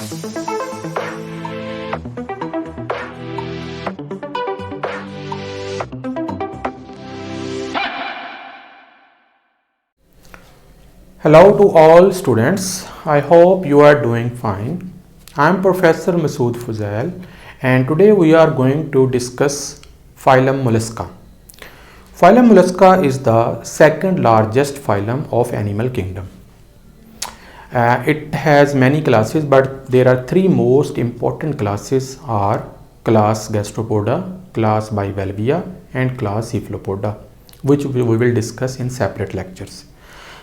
Hello to all students, I hope you are doing fine. I am Professor Masood Fuzail and today we are going to discuss Phylum Mollusca. Phylum Mollusca is the second largest phylum of animal kingdom. It has many classes, but there are three most important classes are class Gastropoda, class Bivalvia and class Cephalopoda, which we will discuss in separate lectures.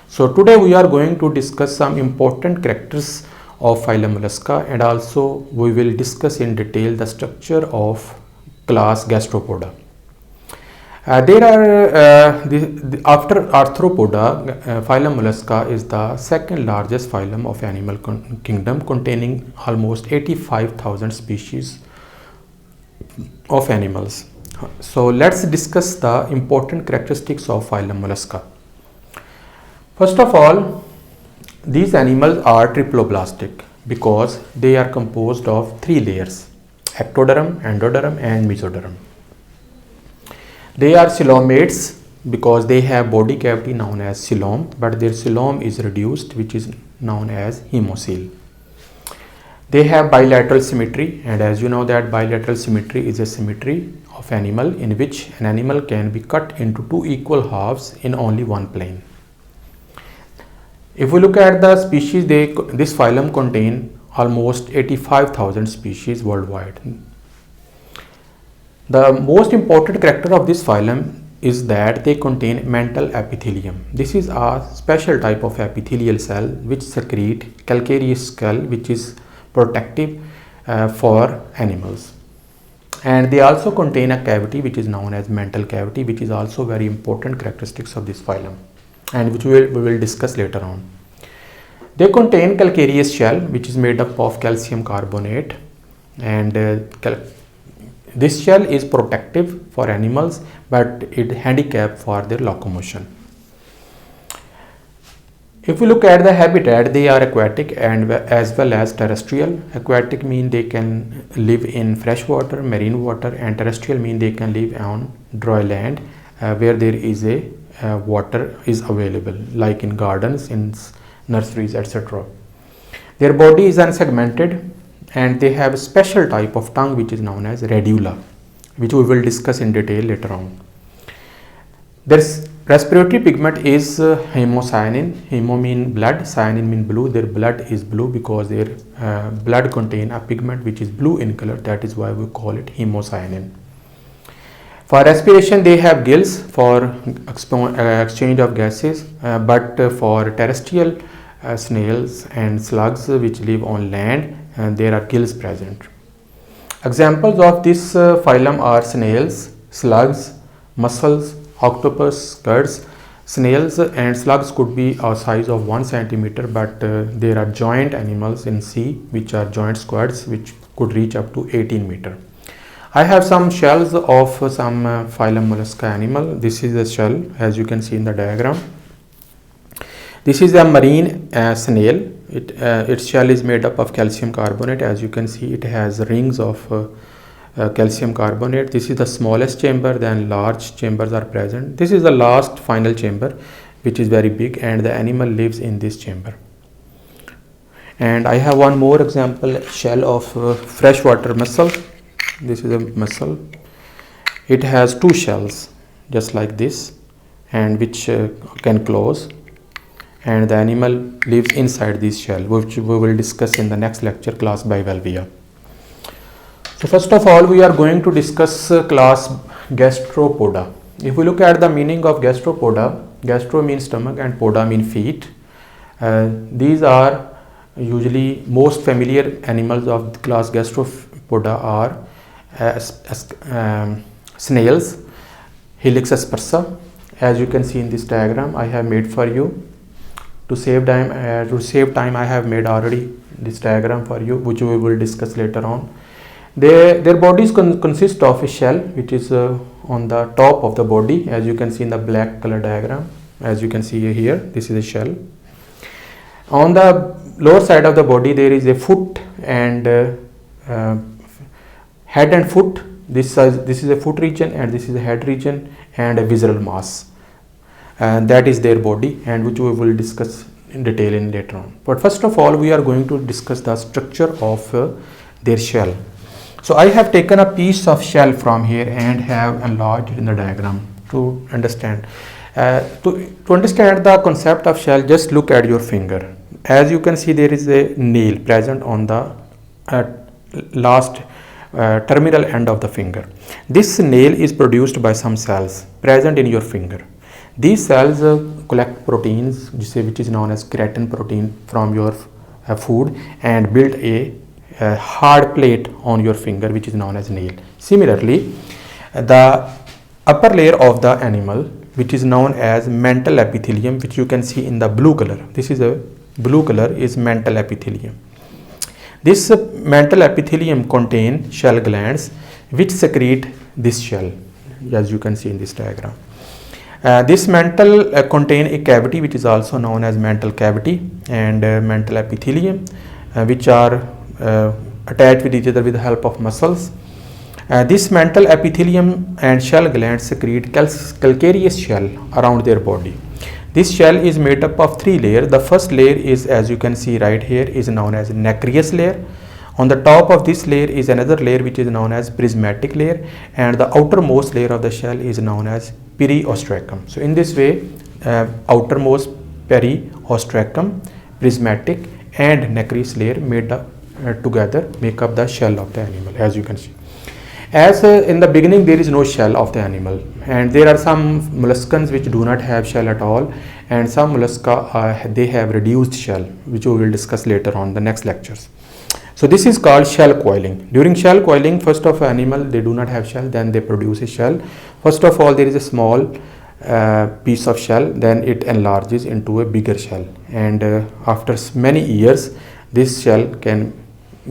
So today we are going to discuss some important characters of Phylum Mollusca and also we will discuss in detail the structure of class Gastropoda. After Arthropoda, Phylum Mollusca is the second largest phylum of animal kingdom, containing almost 85,000 species of animals. So let's discuss the important characteristics of Phylum Mollusca. First of all, these animals are triploblastic because they are composed of three layers: ectoderm, endoderm and mesoderm. They are coelomates because they have body cavity known as coelom, but their coelom is reduced, which is known as hemocoel. They have bilateral symmetry, and as you know that bilateral symmetry is a symmetry of animal in which an animal can be cut into two equal halves in only one plane. If we look at the species, this phylum contains almost 85,000 species worldwide. The most important character of this phylum is that they contain mantle epithelium. This is a special type of epithelial cell which secrete calcareous skull, which is protective for animals. And they also contain a cavity which is known as mantle cavity, which is also very important characteristics of this phylum, and which we will discuss later on. They contain calcareous shell, which is made up of calcium carbonate, and this shell is protective for animals, but it handicaps for their locomotion. If we look at the habitat, they are aquatic and as well as terrestrial. Aquatic mean they can live in fresh water, marine water, and terrestrial mean they can live on dry land where there is a water is available, like in gardens, in nurseries, etc. Their body is unsegmented and they have a special type of tongue which is known as radula, which we will discuss in detail later on. Their respiratory pigment is hemocyanin. Hemo mean blood, cyanin mean blue. Their blood is blue because their blood contain a pigment which is blue in color. That is why we call it hemocyanin. For respiration, they have gills for exchange of gases, but for terrestrial snails and slugs which live on land, there are gills present. Examples of this phylum are snails, slugs, mussels, octopus, squids. Snails and slugs could be a size of 1 centimeter, but there are giant animals in sea which are giant squids which could reach up to 18 meter. I have some shells of some Phylum Mollusca animal. This is a shell, as you can see in the diagram. This is a marine snail. Its shell is made up of calcium carbonate. As you can see, it has rings of calcium carbonate. This is the smallest chamber, then large chambers are present. This is the last final chamber, which is very big, and the animal lives in this chamber. And I have one more example shell of freshwater mussel. This is a mussel. It has two shells just like this, and which can close, and the animal lives inside this shell, which we will discuss in the next lecture, class Bivalvia. So first of all, we are going to discuss class Gastropoda. If we look at the meaning of Gastropoda, gastro means stomach and poda means feet. These are usually most familiar animals of the class Gastropoda are snails, Helix aspersa. As you can see in this diagram I have made for you. To save time, I have made already this diagram for you, which we will discuss later on. Their bodies consist of a shell which is on the top of the body, as you can see in the black color diagram. As you can see here, this is a shell. On the lower side of the body there is a foot and head and foot. This is a foot region, and this is a head region, and a visceral mass. That is their body, and which we will discuss in detail in later on. But first of all, we are going to discuss the structure of their shell. So I have taken a piece of shell from here and have enlarged in the diagram to understand. To understand the concept of shell, just look at your finger. As you can see, there is a nail present on the last terminal end of the finger. This nail is produced by some cells present in your finger. These cells collect proteins, which is known as keratin protein, from your food, and build a hard plate on your finger, which is known as nail. Similarly, the upper layer of the animal, which is known as mantle epithelium, which you can see in the blue color. This is a blue color is mantle epithelium. This mantle epithelium contain shell glands which secrete this shell, as you can see in this diagram. This mantle contain a cavity which is also known as mantle cavity, and mantle epithelium, which are attached with each other with the help of muscles. This mantle epithelium and shell glands secrete calcareous shell around their body. This shell is made up of three layers. The first layer is, as you can see right here, is known as nacreous layer. On the top of this layer is another layer which is known as prismatic layer, and the outermost layer of the shell is known as periostracum. So in this way, outermost periostracum, prismatic and nacreous layer made up together make up the shell of the animal, as you can see. As in the beginning there is no shell of the animal, and there are some molluscans which do not have shell at all, and some mollusca they have reduced shell, which we will discuss later on the next lectures. So this is called shell coiling. During shell coiling, first of animal they do not have shell, then they produce a shell. First of all, there is a small piece of shell, then it enlarges into a bigger shell, and after many years this shell can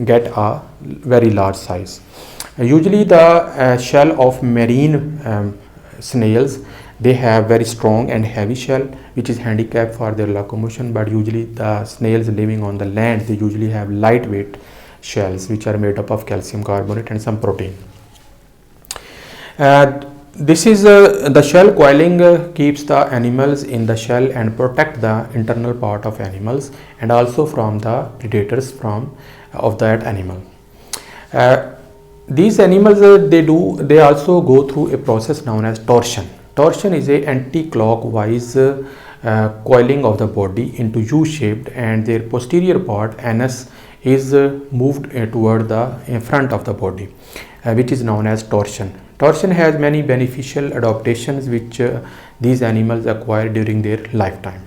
get a very large size. Usually the shell of marine snails, they have very strong and heavy shell which is handicapped for their locomotion, but usually the snails living on the land, they usually have lightweight shells which are made up of calcium carbonate and some protein. This is the shell coiling keeps the animals in the shell and protect the internal part of animals, and also from the predators of that animal. These animals they also go through a process known as torsion. Torsion is a anti-clockwise coiling of the body into U-shaped, and their posterior part, anus, is moved toward the front of the body, which is known as torsion. Torsion has many beneficial adaptations which these animals acquire during their lifetime.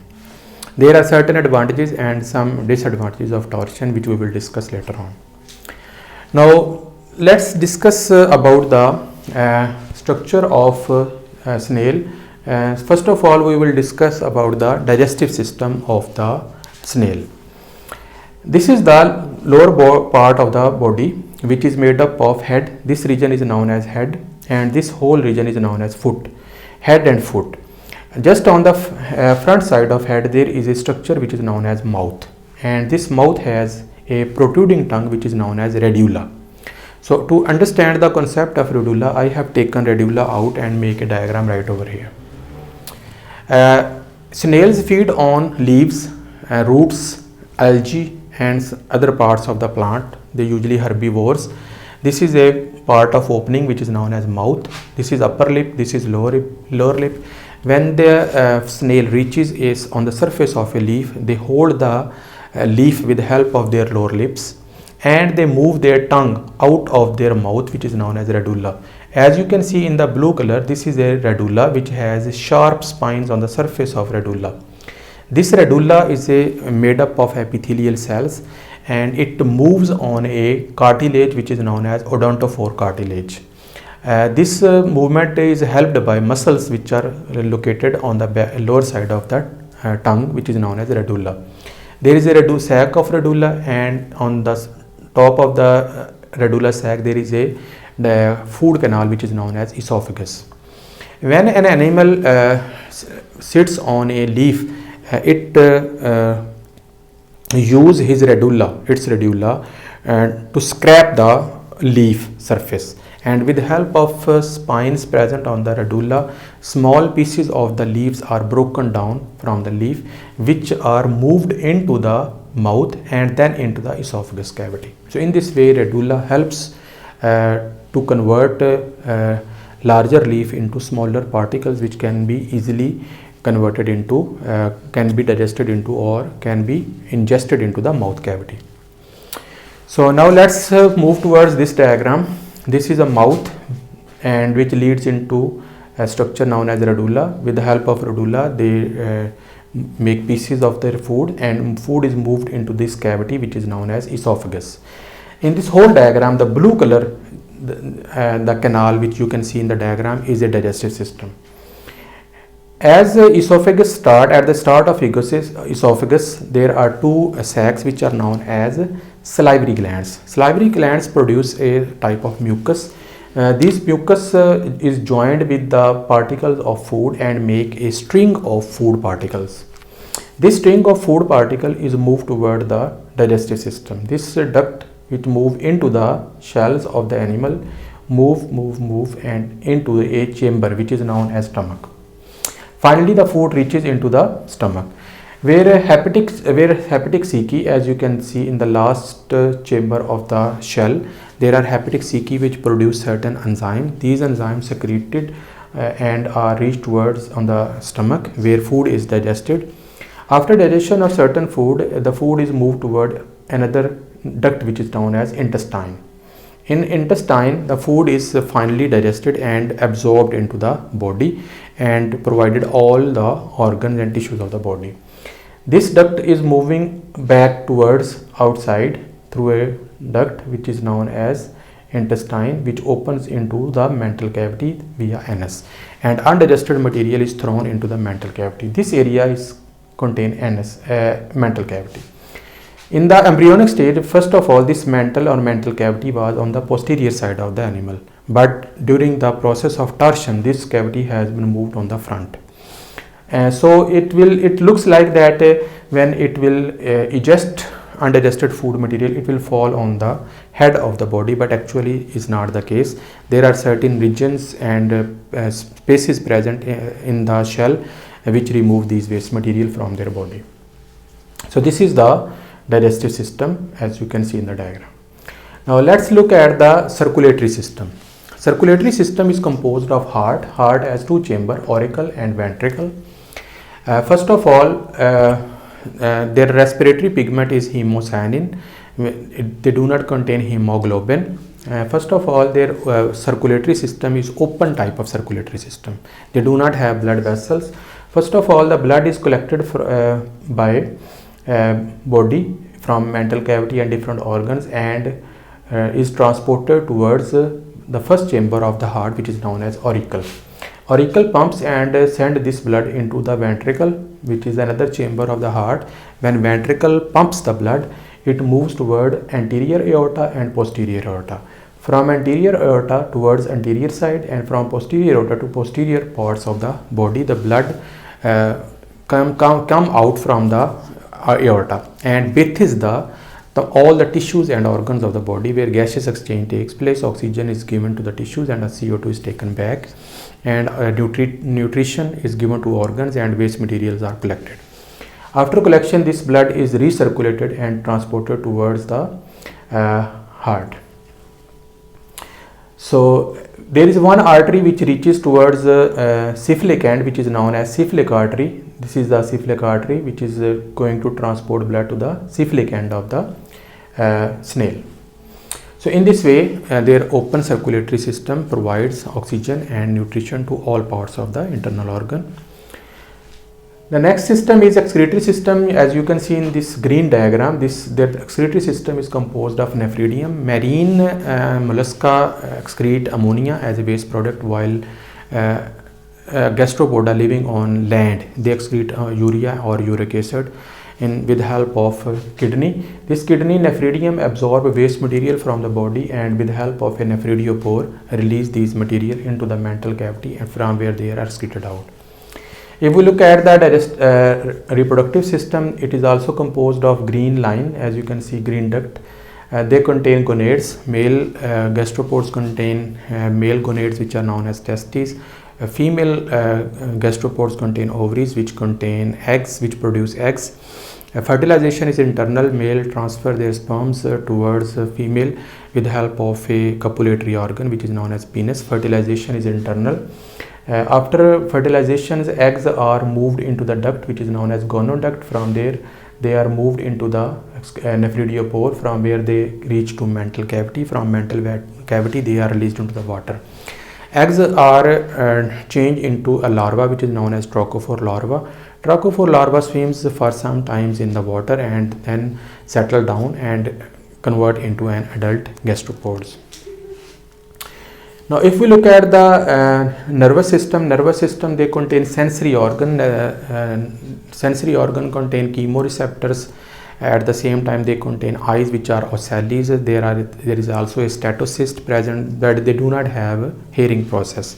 There are certain advantages and some disadvantages of torsion which we will discuss later on. Now let's discuss about the structure of snail. First of all, we will discuss about the digestive system of the snail. This is the lower part of the body, which is made up of head. This region is known as head, and this whole region is known as foot. Head and foot. Just on the front side of head there is a structure which is known as mouth, and this mouth has a protruding tongue which is known as radula. So to understand the concept of radula, I have taken radula out and make a diagram right over here. Snails feed on leaves, roots, algae and other parts of the plant. They usually herbivores. This is a part of opening which is known as mouth. This is upper lip, this is lower lip. When the snail reaches on the surface of a leaf, they hold the leaf with the help of their lower lips, and they move their tongue out of their mouth, which is known as radula. As you can see in the blue color, this is a radula which has sharp spines on the surface of radula. This radula is made up of epithelial cells, and it moves on a cartilage which is known as odontophore cartilage. This movement is helped by muscles which are located on the lower side of the tongue, which is known as radula. There is a sac of radula, and on the top of the radula sac there is the food canal which is known as esophagus. When an animal sits on a leaf, it use its radula to scrape the leaf surface, and with the help of spines present on the radula, small pieces of the leaves are broken down from the leaf, which are moved into the mouth and then into the esophagus cavity. So in this way, radula helps to convert larger leaf into smaller particles, which can be easily converted into, can be digested into, or can be ingested into the mouth cavity. So now let's move towards this diagram. This is a mouth, and which leads into a structure known as radula. With the help of radula, they make pieces of their food, and food is moved into this cavity, which is known as esophagus. In this whole diagram, the blue color, the canal which you can see in the diagram, is a digestive system. As esophagus at the start of esophagus, there are two sacs which are known as salivary glands. Salivary glands produce a type of mucus. This mucus is joined with the particles of food and make a string of food particles. This string of food particle is moved toward the digestive system. This duct which move into the shells of the animal move and into a chamber which is known as stomach. Finally, the food reaches into the stomach, where hepatic cici, as you can see in the last chamber of the shell, there are hepatic cici which produce certain enzymes. These enzymes secreted and are reached towards on the stomach, where food is digested. After digestion of certain food, the food is moved toward another duct which is known as intestine. In intestine, the food is finally digested and absorbed into the body and provided all the organs and tissues of the body. This duct is moving back towards outside through a duct which is known as intestine, which opens into the mental cavity via anus, and undigested material is thrown into the mental cavity. This area is contain anus, mental cavity. In the embryonic stage, first of all, this mental cavity was on the posterior side of the animal, but during the process of torsion, this cavity has been moved on the front. So it looks like that when it will ingest undigested food material, it will fall on the head of the body, but actually is not the case. There are certain regions and spaces present in the shell which remove these waste material from their body. So this is the digestive system, as you can see in the diagram. Now let's look at the circulatory system. Circulatory system is composed of heart. Heart has two chambers, auricle and ventricle. First of all, their respiratory pigment is hemocyanin. They do not contain hemoglobin. First of all, their circulatory system is open type of circulatory system. They do not have blood vessels. First of all, the blood is collected by body from mental cavity and different organs, and is transported towards the first chamber of the heart, which is known as auricle. Auricle pumps and send this blood into the ventricle, which is another chamber of the heart. When ventricle pumps the blood, it moves toward anterior aorta and posterior aorta. From anterior aorta towards anterior side, and from posterior aorta to posterior parts of the body, the blood come out from the aorta and bathes all the tissues and organs of the body, where gaseous exchange takes place. Oxygen is given to the tissues and a CO2 is taken back, and nutrition is given to organs, and waste materials are collected. After collection, this blood is recirculated and transported towards the heart. So there is one artery which reaches towards the cephalic end, which is known as cephalic artery. This is the cephalic artery which is going to transport blood to the cephalic end of the snail. So in this way, their open circulatory system provides oxygen and nutrition to all parts of the internal organ. The next system is excretory system. As you can see in this green diagram, the excretory system is composed of nephridium. Marine mollusca excrete ammonia as a waste product, while gastropoda living on land, they excrete urea or uric acid with help of kidney. This kidney nephridium absorb waste material from the body, and with help of a nephridiopore release these material into the mental cavity, and from where they are excreted out. If we look at the reproductive system, it is also composed of green line, as you can see, green duct. They contain gonads. Male gastropods contain male gonads, which are known as testes. Female gastropods contain ovaries, which contain eggs, which produce eggs. Fertilization is internal. Male transfer their sperms towards female with the help of a copulatory organ, which is known as penis. Fertilization is internal. After fertilization, eggs are moved into the duct, which is known as gonoduct. From there, they are moved into the nephridiopore, from where they reach to mental cavity. From mental cavity, they are released into the water. Eggs are changed into a larva, which is known as trochophore larva. Trochophore larva swims for some times in the water and then settle down and convert into an adult gastropods. Now, if we look at the nervous system, they contain sensory organ. Sensory organ contain chemoreceptors. At the same time, they contain eyes, which are ocellis. There is also a statocyst present, but they do not have a hearing process.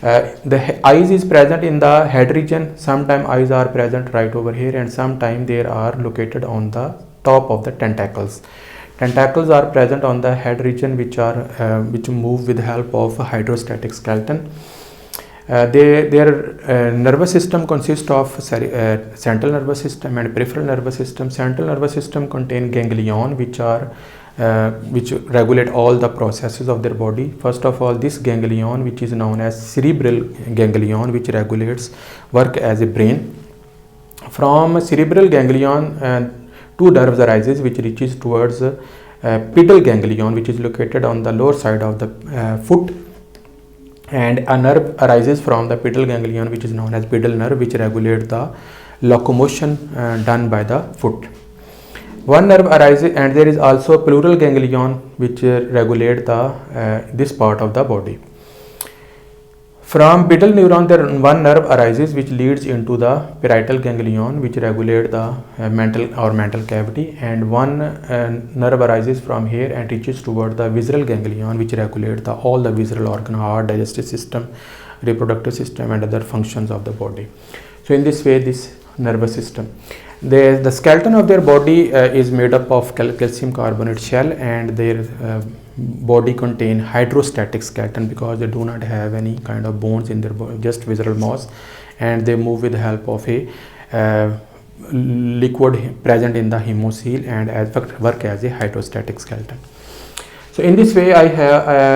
The eyes is present in the head region. Sometimes eyes are present right over here, and sometimes they are located on the top of the tentacles. Tentacles are present on the head region, which move with the help of a hydrostatic skeleton. Their nervous system consists of central nervous system and peripheral nervous system. Central nervous system contain ganglion, which regulate all the processes of their body. First of all, this ganglion, which is known as cerebral ganglion, which regulates work as a brain. From cerebral ganglion, two nerves arises, which reaches towards pedal ganglion, which is located on the lower side of the foot, and a nerve arises from the pedal ganglion, which is known as pedal nerve, which regulates the locomotion done by the foot. One nerve arises, and there is also pleural ganglion, which regulate this part of the body. From pedal neuron, one nerve arises which leads into the parietal ganglion, which regulate the mental cavity, and one nerve arises from here and reaches toward the visceral ganglion, which regulate all the visceral organ, heart, digestive system, reproductive system, and other functions of the body. So in this way, this nervous system. The skeleton of their body is made up of calcium carbonate shell, and their body contain hydrostatic skeleton because they do not have any kind of bones in their body, just visceral mass, and they move with the help of a liquid present in the hemocoel and work as a hydrostatic skeleton. So in this way,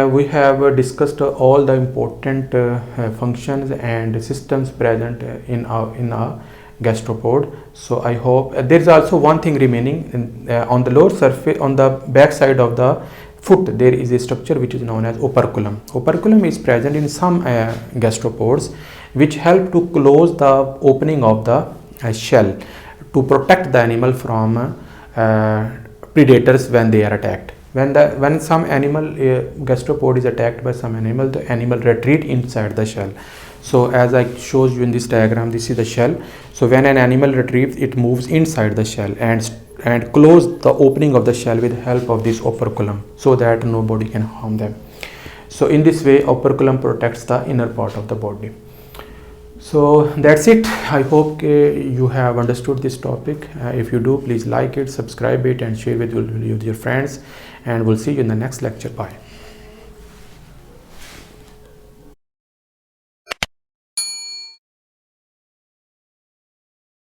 we have discussed all the important functions and systems present in our gastropod. So I hope there is also one thing remaining on the lower surface, on the back side of the foot. There is a structure which is known as operculum. Operculum is present in some gastropods, which help to close the opening of the shell to protect the animal from predators when they are attacked. When some animal gastropod is attacked by some animal, the animal retreat inside the shell. So as I shows you in this diagram, this is the shell. So when an animal retrieves, it moves inside the shell and close the opening of the shell with the help of this operculum, so that nobody can harm them. So in this way, operculum protects the inner part of the body. So that's it. I hope you have understood this topic. If you do, please like it, subscribe it, and share with your friends, and we'll see you in the next lecture. Bye.